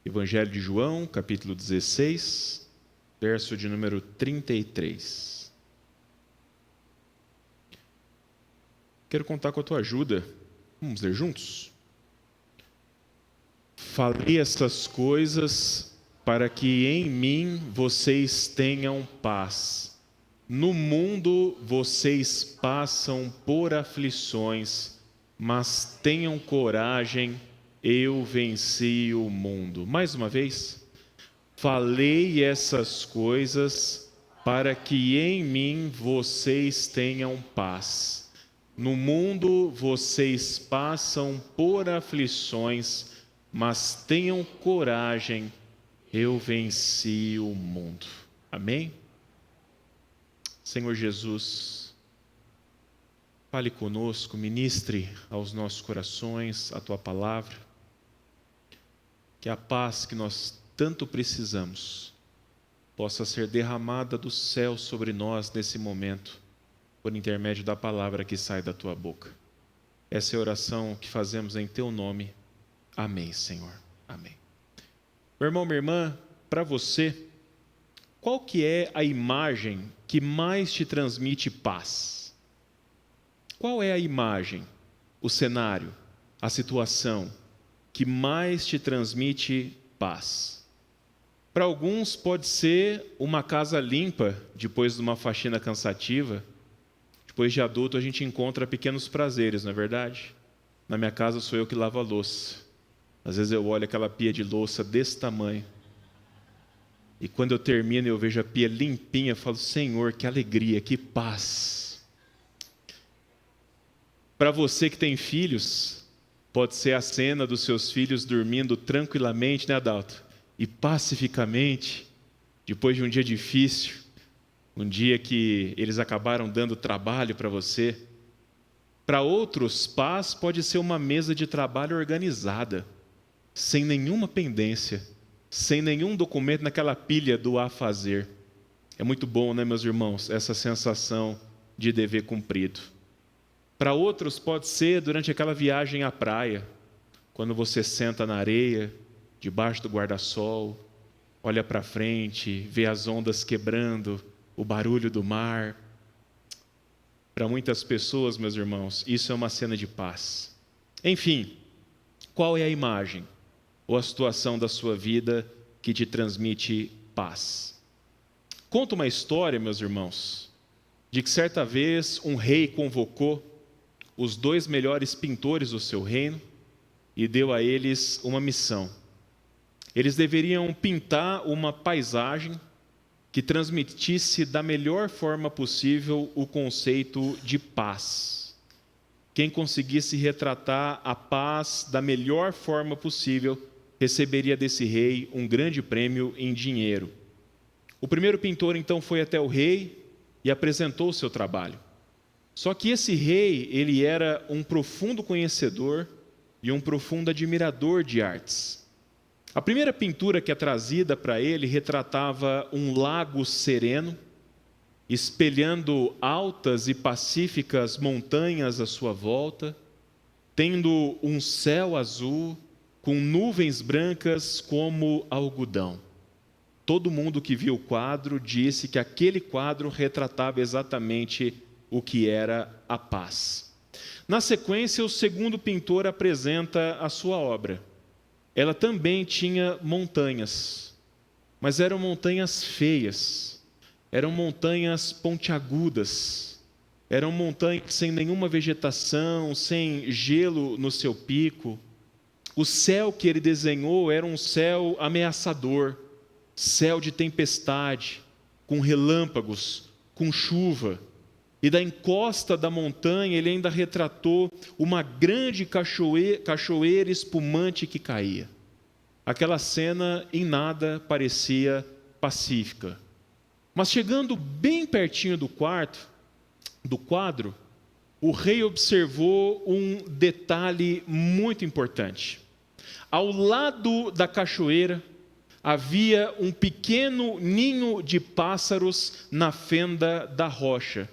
Evangelho de João, capítulo 16, verso de número 33. Quero contar com a tua ajuda. Vamos ler juntos? Falei estas coisas para que em mim vocês tenham paz. No mundo vocês passam por aflições, mas tenham coragem, eu venci o mundo. Mais uma vez, falei essas coisas para que em mim vocês tenham paz. No mundo vocês passam por aflições, mas tenham coragem, eu venci o mundo. Amém? Senhor Jesus, fale conosco, ministre aos nossos corações a Tua palavra, que a paz que nós tanto precisamos possa ser derramada do céu sobre nós nesse momento, por intermédio da palavra que sai da Tua boca. Essa é a oração que fazemos em Teu nome. Amém, Senhor. Amém. Meu irmão, minha irmã, para você, qual que é a imagem que mais te transmite paz? Qual é a imagem, o cenário, a situação que mais te transmite paz? Para alguns pode ser uma casa limpa depois de uma faxina cansativa. Depois de adulto a gente encontra pequenos prazeres, não é verdade? Na minha casa sou eu que lavo a louça. Às vezes eu olho aquela pia de louça desse tamanho. E quando eu termino e eu vejo a pia limpinha, eu falo, Senhor, que alegria, que paz. Para você que tem filhos, pode ser a cena dos seus filhos dormindo tranquilamente, né, Adalto? E pacificamente, depois de um dia difícil, um dia que eles acabaram dando trabalho para você. Para outros, paz pode ser uma mesa de trabalho organizada, sem nenhuma pendência, sem nenhum documento naquela pilha do a fazer. É muito bom, né, meus irmãos, essa sensação de dever cumprido. Para outros pode ser durante aquela viagem à praia, quando você senta na areia, debaixo do guarda-sol, olha para frente, vê as ondas quebrando, o barulho do mar. Para muitas pessoas, meus irmãos, isso é uma cena de paz. Enfim, qual é a imagem ou a situação da sua vida que te transmite paz? Conta uma história, meus irmãos, de que certa vez um rei convocou os 2 melhores pintores do seu reino e deu a eles uma missão. Eles deveriam pintar uma paisagem que transmitisse da melhor forma possível o conceito de paz. Quem conseguisse retratar a paz da melhor forma possível receberia desse rei um grande prêmio em dinheiro. O primeiro pintor então foi até o rei e apresentou o seu trabalho. Só que esse rei, ele era um profundo conhecedor e um profundo admirador de artes. A primeira pintura que é trazida para ele retratava um lago sereno, espelhando altas e pacíficas montanhas à sua volta, tendo um céu azul com nuvens brancas como algodão. Todo mundo que viu o quadro disse que aquele quadro retratava exatamente o que era a paz. Na sequência, o segundo pintor apresenta a sua obra. Ela também tinha montanhas, mas eram montanhas feias, eram montanhas pontiagudas, eram montanhas sem nenhuma vegetação, sem gelo no seu pico. O céu que ele desenhou era um céu ameaçador, céu de tempestade, com relâmpagos, com chuva. E da encosta da montanha ele ainda retratou uma grande cachoeira espumante que caía. Aquela cena em nada parecia pacífica. Mas chegando bem pertinho do quadro, o rei observou um detalhe muito importante. Ao lado da cachoeira havia um pequeno ninho de pássaros na fenda da rocha.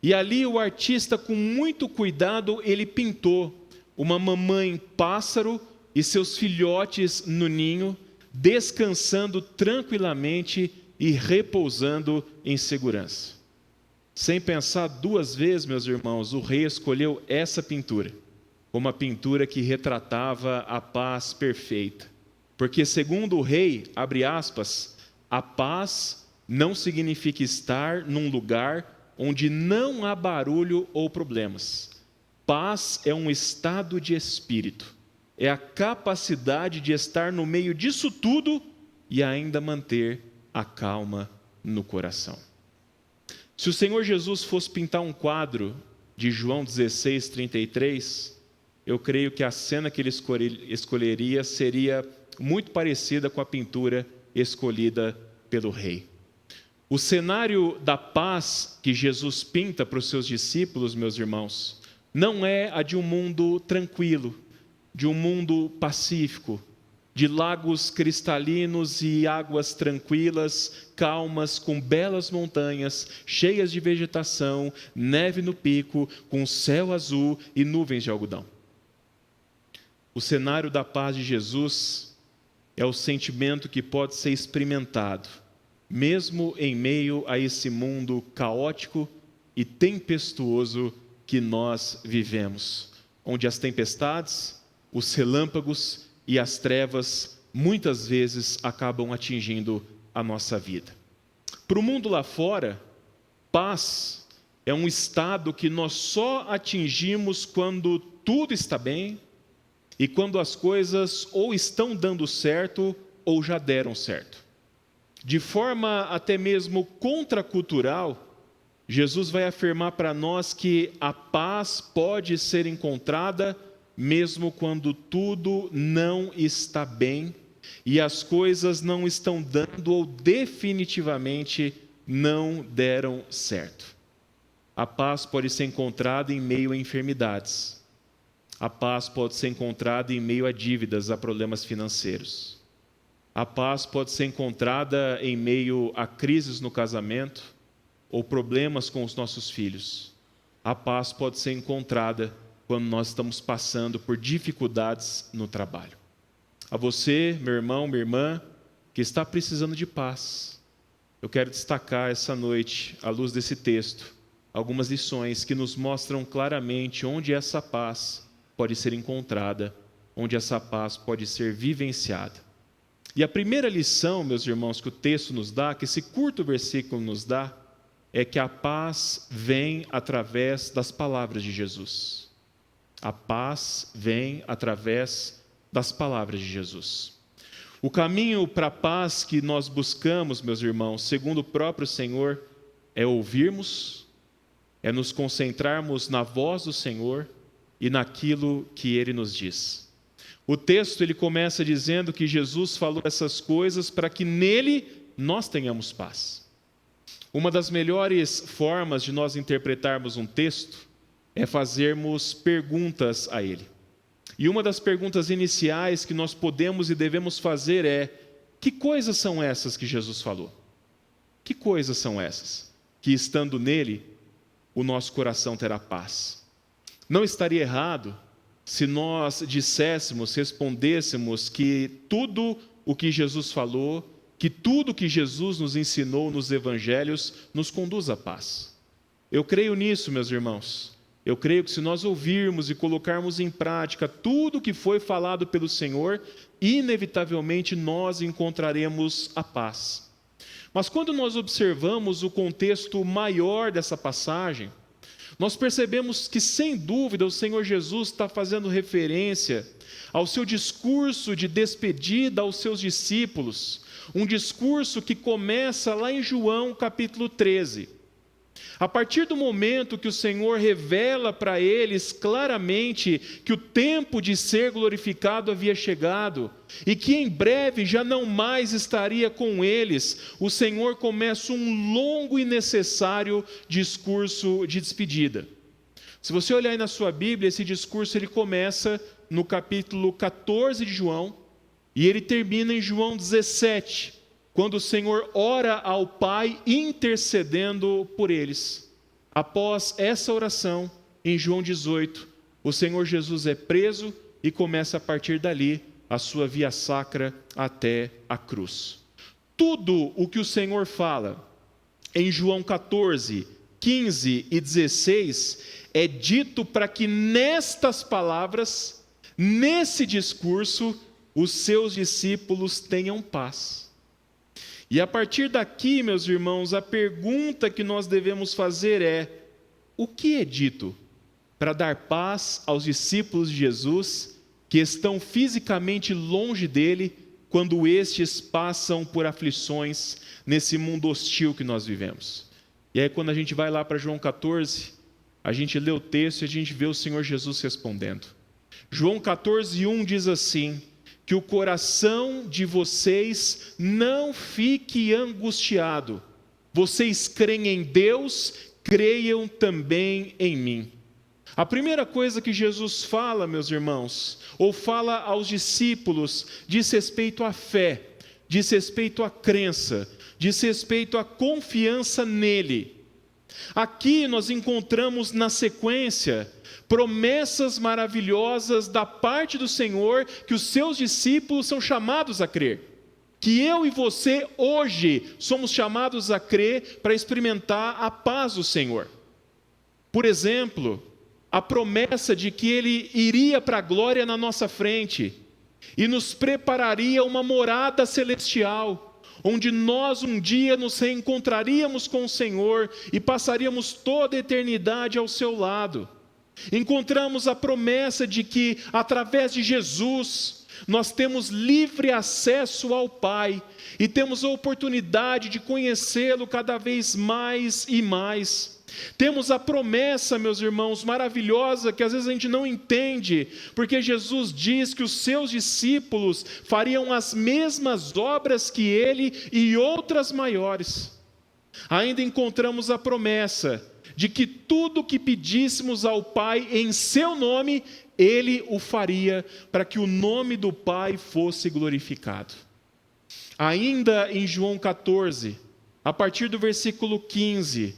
E ali o artista, com muito cuidado, ele pintou uma mamãe pássaro e seus filhotes no ninho, descansando tranquilamente e repousando em segurança. Sem pensar duas vezes, meus irmãos, o rei escolheu essa pintura, uma pintura que retratava a paz perfeita. Porque, segundo o rei, abre aspas, a paz não significa estar num lugar onde não há barulho ou problemas. Paz é um estado de espírito, é a capacidade de estar no meio disso tudo e ainda manter a calma no coração. Se o Senhor Jesus fosse pintar um quadro de João 16:33, eu creio que a cena que ele escolheria seria muito parecida com a pintura escolhida pelo rei. O cenário da paz que Jesus pinta para os seus discípulos, meus irmãos, não é a de um mundo tranquilo, de um mundo pacífico, de lagos cristalinos e águas tranquilas, calmas, com belas montanhas, cheias de vegetação, neve no pico, com céu azul e nuvens de algodão. O cenário da paz de Jesus é o sentimento que pode ser experimentado, mesmo em meio a esse mundo caótico e tempestuoso que nós vivemos, onde as tempestades, os relâmpagos e as trevas muitas vezes acabam atingindo a nossa vida. Para o mundo lá fora, paz é um estado que nós só atingimos quando tudo está bem e quando as coisas ou estão dando certo ou já deram certo. De forma até mesmo contracultural, Jesus vai afirmar para nós que a paz pode ser encontrada mesmo quando tudo não está bem e as coisas não estão dando ou definitivamente não deram certo. A paz pode ser encontrada em meio a enfermidades. A paz pode ser encontrada em meio a dívidas, a problemas financeiros. A paz pode ser encontrada em meio a crises no casamento ou problemas com os nossos filhos. A paz pode ser encontrada quando nós estamos passando por dificuldades no trabalho. A você, meu irmão, minha irmã, que está precisando de paz, eu quero destacar essa noite, à luz desse texto, algumas lições que nos mostram claramente onde essa paz pode ser encontrada, onde essa paz pode ser vivenciada. E a primeira lição, meus irmãos, que o texto nos dá, que esse curto versículo nos dá, é que a paz vem através das palavras de Jesus. A paz vem através das palavras de Jesus. O caminho para a paz que nós buscamos, meus irmãos, segundo o próprio Senhor, é ouvirmos, é nos concentrarmos na voz do Senhor e naquilo que Ele nos diz. O texto ele começa dizendo que Jesus falou essas coisas para que nele nós tenhamos paz. Uma das melhores formas de nós interpretarmos um texto é fazermos perguntas a ele. E uma das perguntas iniciais que nós podemos e devemos fazer é: que coisas são essas que Jesus falou? Que coisas são essas? Que estando nele, o nosso coração terá paz. Não estaria errado se nós disséssemos, respondêssemos que tudo o que Jesus falou, que tudo o que Jesus nos ensinou nos evangelhos nos conduz à paz. Eu creio nisso, meus irmãos. Eu creio que se nós ouvirmos e colocarmos em prática tudo o que foi falado pelo Senhor, inevitavelmente nós encontraremos a paz. Mas quando nós observamos o contexto maior dessa passagem, nós percebemos que, sem dúvida, o Senhor Jesus está fazendo referência ao seu discurso de despedida aos seus discípulos, um discurso que começa lá em João capítulo 13. A partir do momento que o Senhor revela para eles claramente que o tempo de ser glorificado havia chegado e que em breve já não mais estaria com eles, o Senhor começa um longo e necessário discurso de despedida. Se você olhar aí na sua Bíblia, esse discurso ele começa no capítulo 14 de João e ele termina em João 17, quando o Senhor ora ao Pai intercedendo por eles. Após essa oração, em João 18, o Senhor Jesus é preso e começa a partir dali a sua via sacra até a cruz. Tudo o que o Senhor fala em João 14, 15 e 16 é dito para que nestas palavras, nesse discurso, os seus discípulos tenham paz. E a partir daqui, meus irmãos, a pergunta que nós devemos fazer é: o que é dito para dar paz aos discípulos de Jesus que estão fisicamente longe dele quando estes passam por aflições nesse mundo hostil que nós vivemos? E aí, quando a gente vai lá para João 14, a gente lê o texto e a gente vê o Senhor Jesus respondendo. João 14:1 diz assim: que o coração de vocês não fique angustiado. Vocês creem em Deus, creiam também em mim. A primeira coisa que Jesus fala, meus irmãos, ou fala aos discípulos, diz respeito à fé, diz respeito à crença, diz respeito à confiança nele. Aqui nós encontramos na sequência promessas maravilhosas da parte do Senhor que os seus discípulos são chamados a crer. Que eu e você hoje somos chamados a crer para experimentar a paz do Senhor. Por exemplo, a promessa de que Ele iria para a glória na nossa frente e nos prepararia uma morada celestial, onde nós um dia nos reencontraríamos com o Senhor e passaríamos toda a eternidade ao seu lado. Encontramos a promessa de que, através de Jesus, nós temos livre acesso ao Pai e temos a oportunidade de conhecê-lo cada vez mais e mais. Temos a promessa, meus irmãos, maravilhosa, que às vezes a gente não entende, porque Jesus diz que os seus discípulos fariam as mesmas obras que ele e outras maiores. Ainda encontramos a promessa de que tudo o que pedíssemos ao Pai em seu nome, Ele o faria, para que o nome do Pai fosse glorificado. Ainda em João 14, a partir do versículo 15,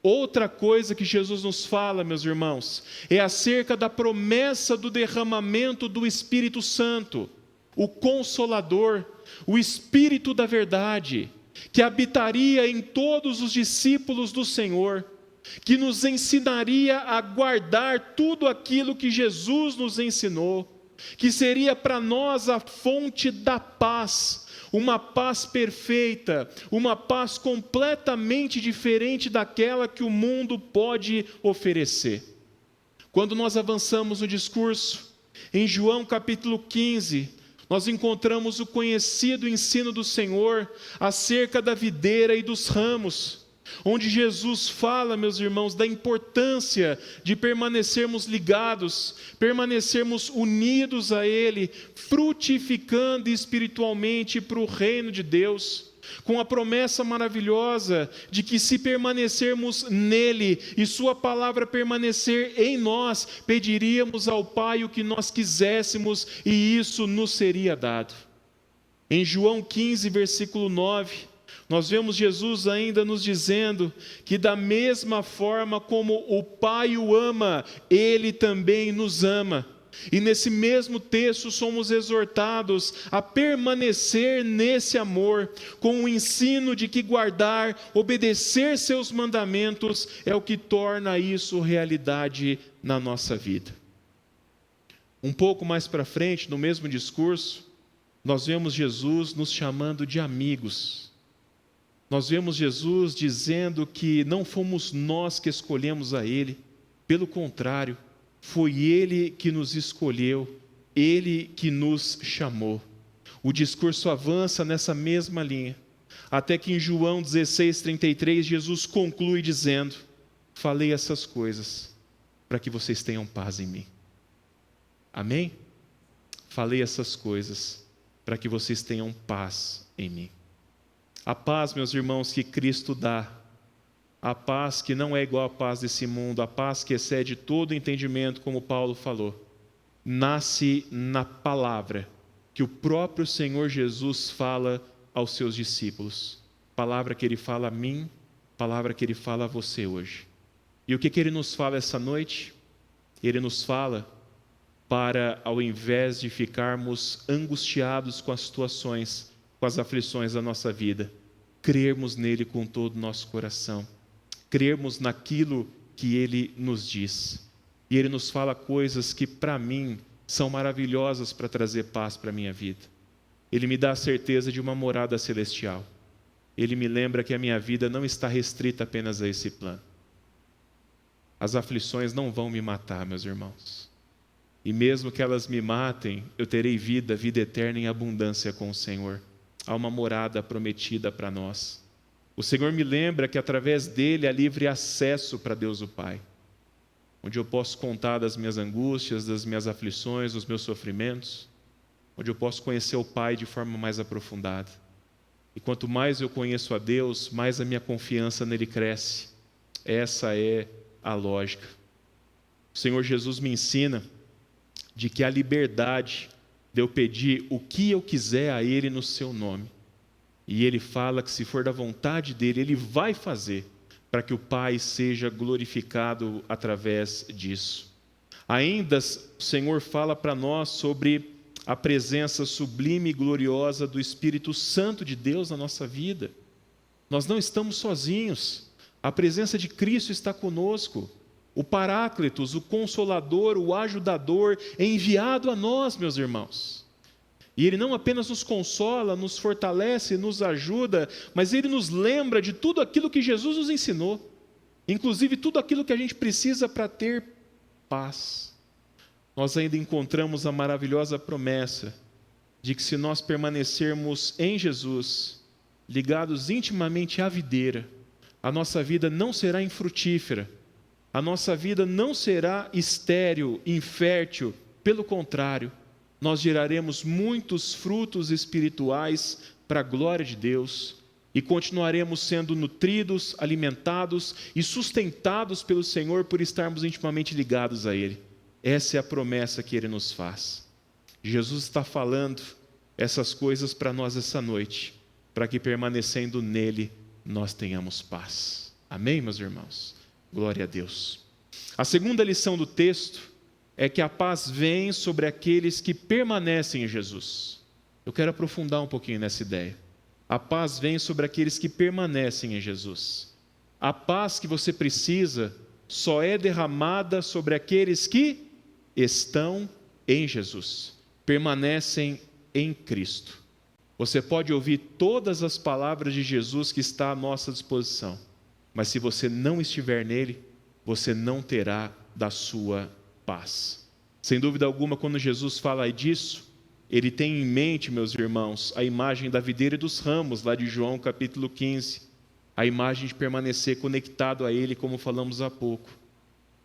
outra coisa que Jesus nos fala, meus irmãos, é acerca da promessa do derramamento do Espírito Santo, o Consolador, o Espírito da verdade, que habitaria em todos os discípulos do Senhor, que nos ensinaria a guardar tudo aquilo que Jesus nos ensinou, que seria para nós a fonte da paz, uma paz perfeita, uma paz completamente diferente daquela que o mundo pode oferecer. Quando nós avançamos no discurso, em João capítulo 15, nós encontramos o conhecido ensino do Senhor acerca da videira e dos ramos, onde Jesus fala, meus irmãos, da importância de permanecermos ligados, permanecermos unidos a Ele, frutificando espiritualmente para o reino de Deus, com a promessa maravilhosa de que se permanecermos nele e sua palavra permanecer em nós, pediríamos ao Pai o que nós quiséssemos e isso nos seria dado. Em João 15, versículo 9, nós vemos Jesus ainda nos dizendo que da mesma forma como o Pai o ama, Ele também nos ama. E nesse mesmo texto somos exortados a permanecer nesse amor, com o ensino de que guardar, obedecer seus mandamentos é o que torna isso realidade na nossa vida. Um pouco mais para frente, no mesmo discurso, nós vemos Jesus nos chamando de amigos. Nós vemos Jesus dizendo que não fomos nós que escolhemos a Ele, pelo contrário, foi Ele que nos escolheu, Ele que nos chamou. O discurso avança nessa mesma linha, até que em João 16:33, Jesus conclui dizendo: falei essas coisas para que vocês tenham paz em mim. Amém? Falei essas coisas para que vocês tenham paz em mim. A paz, meus irmãos, que Cristo dá, a paz que não é igual à paz desse mundo, a paz que excede todo entendimento, como Paulo falou, nasce na palavra que o próprio Senhor Jesus fala aos seus discípulos. Palavra que Ele fala a mim, palavra que Ele fala a você hoje. E o que Ele nos fala essa noite? Ele nos fala para, ao invés de ficarmos angustiados com as situações, com as aflições da nossa vida, crermos nele com todo o nosso coração, crermos naquilo que ele nos diz. E ele nos fala coisas que, para mim, são maravilhosas para trazer paz para a minha vida. Ele me dá a certeza de uma morada celestial. Ele me lembra que a minha vida não está restrita apenas a esse plano. As aflições não vão me matar, meus irmãos. E mesmo que elas me matem, eu terei vida eterna em abundância com o Senhor. Há uma morada prometida para nós. O Senhor me lembra que através dele há livre acesso para Deus o Pai, onde eu posso contar das minhas angústias, das minhas aflições, dos meus sofrimentos, onde eu posso conhecer o Pai de forma mais aprofundada. E quanto mais eu conheço a Deus, mais a minha confiança nele cresce. Essa é a lógica. O Senhor Jesus me ensina de que há liberdade de eu pedir o que eu quiser a Ele no seu nome. E Ele fala que se for da vontade dEle, Ele vai fazer para que o Pai seja glorificado através disso. Ainda o Senhor fala para nós sobre a presença sublime e gloriosa do Espírito Santo de Deus na nossa vida. Nós não estamos sozinhos. A presença de Cristo está conosco. O Paráclitos, o Consolador, o Ajudador é enviado a nós, meus irmãos. E Ele não apenas nos consola, nos fortalece, nos ajuda, mas Ele nos lembra de tudo aquilo que Jesus nos ensinou. Inclusive tudo aquilo que a gente precisa para ter paz. Nós ainda encontramos a maravilhosa promessa de que se nós permanecermos em Jesus, ligados intimamente à videira, a nossa vida não será infrutífera, a nossa vida não será estéril, infértil, pelo contrário, nós geraremos muitos frutos espirituais para a glória de Deus e continuaremos sendo nutridos, alimentados e sustentados pelo Senhor por estarmos intimamente ligados a Ele. Essa é a promessa que Ele nos faz. Jesus está falando essas coisas para nós essa noite, para que permanecendo nele nós tenhamos paz. Amém, meus irmãos? Glória a Deus. A segunda lição do texto é que a paz vem sobre aqueles que permanecem em Jesus. Eu quero aprofundar um pouquinho nessa ideia. A paz vem sobre aqueles que permanecem em Jesus. A paz que você precisa só é derramada sobre aqueles que estão em Jesus, permanecem em Cristo. Você pode ouvir todas as palavras de Jesus que está à nossa disposição, mas se você não estiver nele, você não terá da sua paz. Sem dúvida alguma, quando Jesus fala disso, ele tem em mente, meus irmãos, a imagem da videira e dos ramos, lá de João capítulo 15, a imagem de permanecer conectado a ele, como falamos há pouco.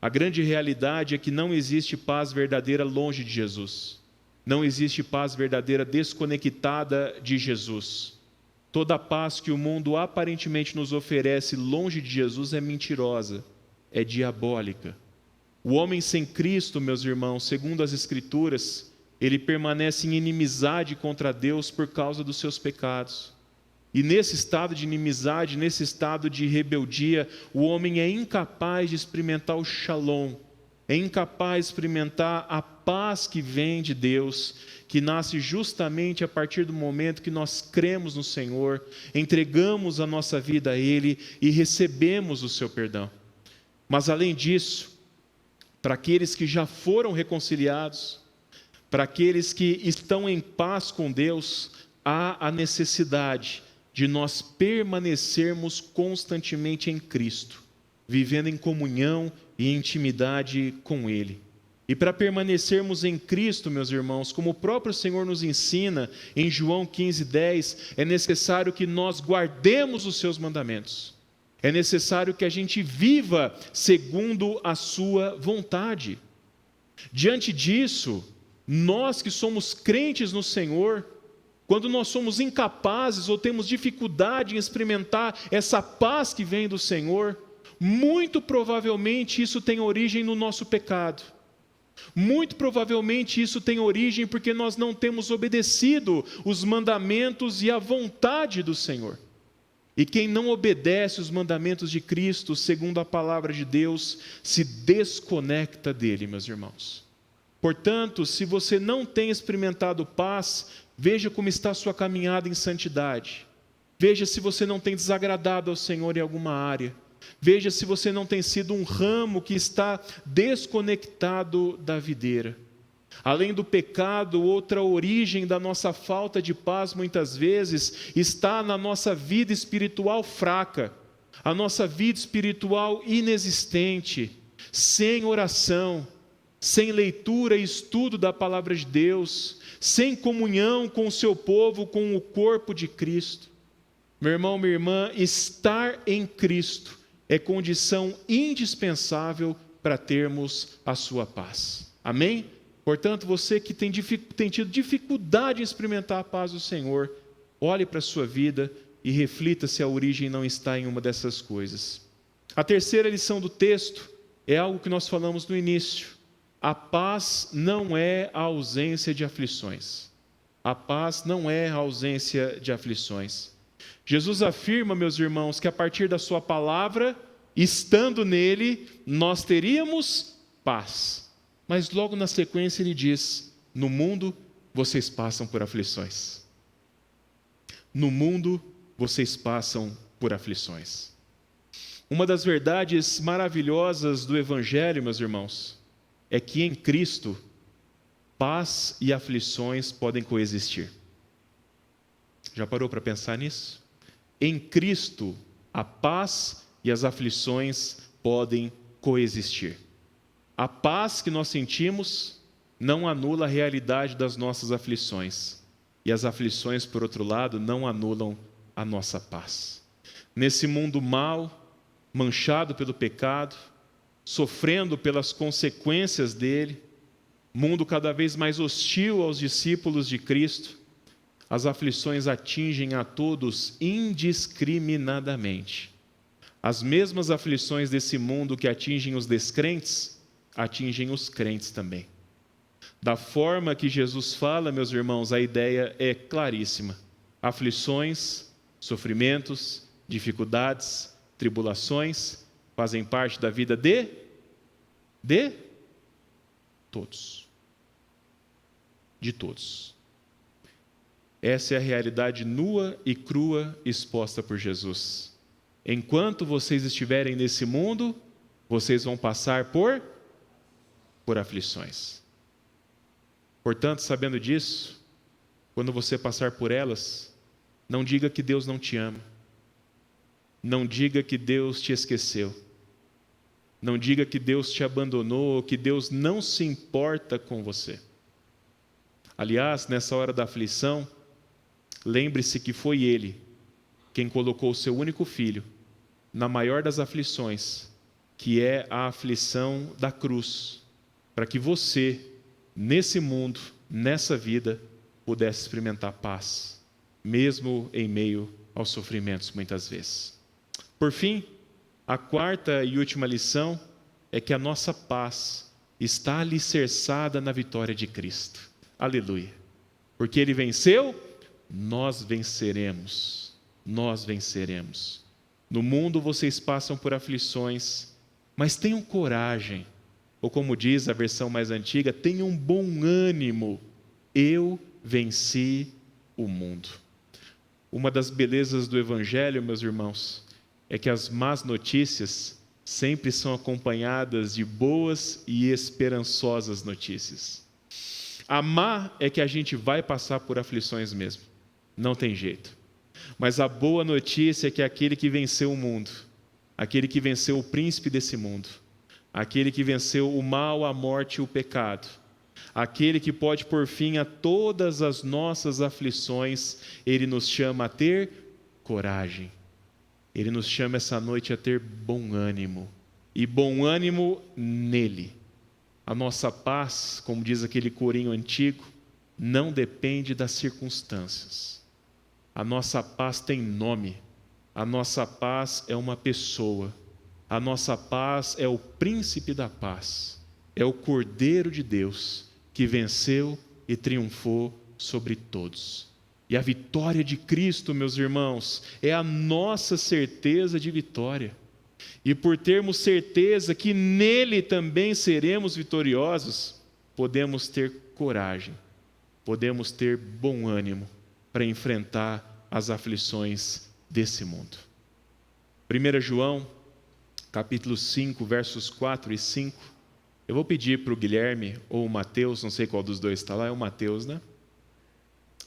A grande realidade é que não existe paz verdadeira longe de Jesus. Não existe paz verdadeira desconectada de Jesus. Toda a paz que o mundo aparentemente nos oferece longe de Jesus é mentirosa, é diabólica. O homem sem Cristo, meus irmãos, segundo as Escrituras, ele permanece em inimizade contra Deus por causa dos seus pecados. E nesse estado de inimizade, nesse estado de rebeldia, o homem é incapaz de experimentar o shalom, é incapaz de experimentar a paz que vem de Deus, que nasce justamente a partir do momento que nós cremos no Senhor, entregamos a nossa vida a Ele e recebemos o seu perdão. Mas além disso, para aqueles que já foram reconciliados, para aqueles que estão em paz com Deus, há a necessidade de nós permanecermos constantemente em Cristo, vivendo em comunhão e intimidade com Ele. E para permanecermos em Cristo, meus irmãos, como o próprio Senhor nos ensina em João 15:10, é necessário que nós guardemos os seus mandamentos. É necessário que a gente viva segundo a sua vontade. Diante disso, nós que somos crentes no Senhor, quando nós somos incapazes ou temos dificuldade em experimentar essa paz que vem do Senhor, muito provavelmente isso tem origem no nosso pecado. Muito provavelmente isso tem origem porque nós não temos obedecido os mandamentos e a vontade do Senhor. E quem não obedece os mandamentos de Cristo, segundo a palavra de Deus, se desconecta dele, meus irmãos. Portanto, se você não tem experimentado paz, veja como está a sua caminhada em santidade. Veja se você não tem desagradado ao Senhor em alguma área. Veja se você não tem sido um ramo que está desconectado da videira. Além do pecado, outra origem da nossa falta de paz, muitas vezes, está na nossa vida espiritual fraca, a nossa vida espiritual inexistente, sem oração, sem leitura e estudo da palavra de Deus, sem comunhão com o seu povo, com o corpo de Cristo. Meu irmão, minha irmã, estar em Cristo é condição indispensável para termos a sua paz. Amém? Portanto, você que tem tido dificuldade em experimentar a paz do Senhor, olhe para a sua vida e reflita se a origem não está em uma dessas coisas. A terceira lição do texto é algo que nós falamos no início. A paz não é a ausência de aflições. A paz não é a ausência de aflições. Jesus afirma, meus irmãos, que a partir da sua palavra, estando nele, nós teríamos paz. Mas logo na sequência ele diz: no mundo vocês passam por aflições. No mundo vocês passam por aflições. Uma das verdades maravilhosas do Evangelho, meus irmãos, é que em Cristo, paz e aflições podem coexistir. Já parou para pensar nisso? Em Cristo, a paz e as aflições podem coexistir. A paz que nós sentimos não anula a realidade das nossas aflições. E as aflições, por outro lado, não anulam a nossa paz. Nesse mundo mau, manchado pelo pecado, sofrendo pelas consequências dele, mundo cada vez mais hostil aos discípulos de Cristo, as aflições atingem a todos indiscriminadamente. As mesmas aflições desse mundo que atingem os descrentes, atingem os crentes também. Da forma que Jesus fala, meus irmãos, a ideia é claríssima. Aflições, sofrimentos, dificuldades, tribulações fazem parte da vida de todos. De todos. Essa é a realidade nua e crua exposta por Jesus. Enquanto vocês estiverem nesse mundo, vocês vão passar por aflições. Portanto, sabendo disso, quando você passar por elas, não diga que Deus não te ama. Não diga que Deus te esqueceu. Não diga que Deus te abandonou, que Deus não se importa com você. Aliás, nessa hora da aflição, lembre-se que foi Ele quem colocou o seu único filho na maior das aflições, que é a aflição da cruz, para que você, nesse mundo, nessa vida, pudesse experimentar paz, mesmo em meio aos sofrimentos muitas vezes. Por fim, a quarta e última lição é que a nossa paz está alicerçada na vitória de Cristo. Aleluia! Porque Ele venceu, nós venceremos. Nós venceremos. No mundo vocês passam por aflições, mas tenham coragem. Ou como diz a versão mais antiga, tenham bom ânimo. Eu venci o mundo. Uma das belezas do Evangelho, meus irmãos, é que as más notícias sempre são acompanhadas de boas e esperançosas notícias. A má é que a gente vai passar por aflições mesmo. Não tem jeito. Mas a boa notícia é que aquele que venceu o mundo, aquele que venceu o príncipe desse mundo, aquele que venceu o mal, a morte e o pecado, aquele que pode pôr fim a todas as nossas aflições, Ele nos chama a ter coragem. Ele nos chama essa noite a ter bom ânimo. E bom ânimo nele. A nossa paz, como diz aquele corinho antigo, não depende das circunstâncias. A nossa paz tem nome. A nossa paz é uma pessoa. A nossa paz é o príncipe da paz. É o Cordeiro de Deus que venceu e triunfou sobre todos. E a vitória de Cristo, meus irmãos, é a nossa certeza de vitória. E por termos certeza que nele também seremos vitoriosos, podemos ter coragem, podemos ter bom ânimo para enfrentar as aflições desse mundo. 1 João, capítulo 5, versos 4 e 5. Eu vou pedir para o Guilherme ou o Mateus, não sei qual dos dois está lá, é o Mateus, né?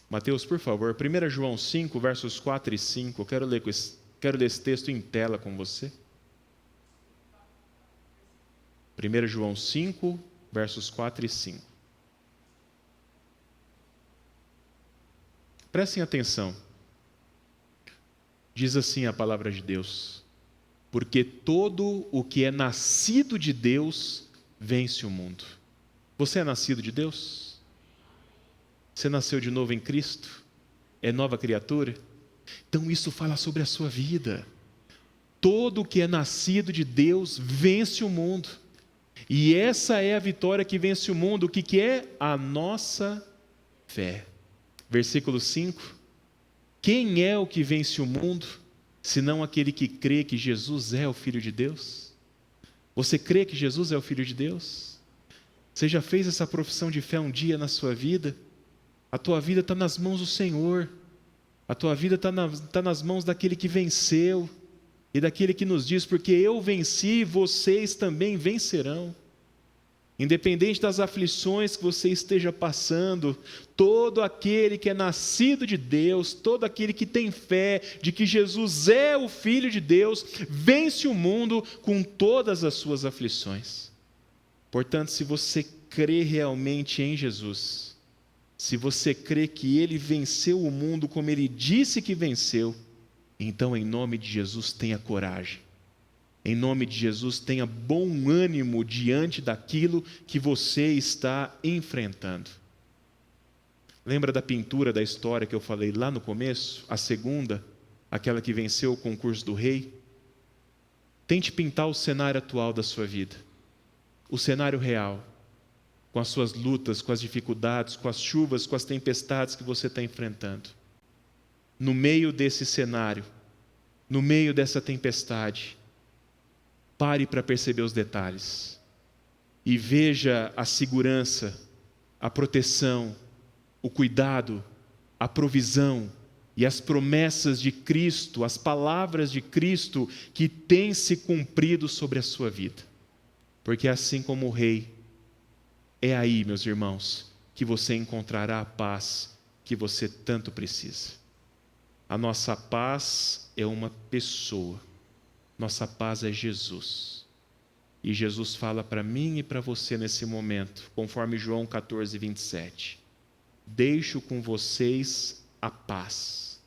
Mateus, por favor, 1 João 5, versos 4 e 5. Eu quero ler esse texto em tela com você. 1 João 5, versos 4 e 5. Prestem atenção. Diz assim a palavra de Deus: porque todo o que é nascido de Deus vence o mundo. Você é nascido de Deus? Você nasceu de novo em Cristo? É nova criatura? Então isso fala sobre a sua vida. Todo o que é nascido de Deus vence o mundo. E essa é a vitória que vence o mundo. O que é? A nossa fé. Versículo 5. Quem é o que vence o mundo, senão aquele que crê que Jesus é o Filho de Deus? Você crê que Jesus é o Filho de Deus? Você já fez essa profissão de fé um dia na sua vida? A tua vida está nas mãos do Senhor. A tua vida está nas mãos daquele que venceu. E daquele que nos diz, porque eu venci, vocês também vencerão. Independente das aflições que você esteja passando, todo aquele que é nascido de Deus, todo aquele que tem fé de que Jesus é o Filho de Deus, vence o mundo com todas as suas aflições. Portanto, se você crê realmente em Jesus, se você crê que Ele venceu o mundo como Ele disse que venceu, então, em nome de Jesus, tenha coragem. Em nome de Jesus, tenha bom ânimo diante daquilo que você está enfrentando. Lembra da pintura da história que eu falei lá no começo? A segunda, aquela que venceu o concurso do rei? Tente pintar o cenário atual da sua vida. O cenário real. Com as suas lutas, com as dificuldades, com as chuvas, com as tempestades que você está enfrentando. No meio desse cenário, no meio dessa tempestade, pare para perceber os detalhes e veja a segurança, a proteção, o cuidado, a provisão e as promessas de Cristo, as palavras de Cristo que têm se cumprido sobre a sua vida. Porque assim como o Rei, é aí, meus irmãos, que você encontrará a paz que você tanto precisa. A nossa paz é uma pessoa. Nossa paz é Jesus. E Jesus fala para mim e para você nesse momento, conforme João 14, 27. Deixo com vocês a paz.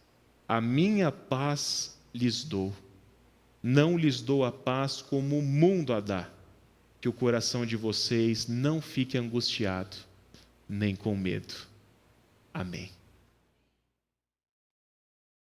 A minha paz lhes dou. Não lhes dou a paz como o mundo a dá. Que o coração de vocês não fique angustiado, nem com medo. Amém.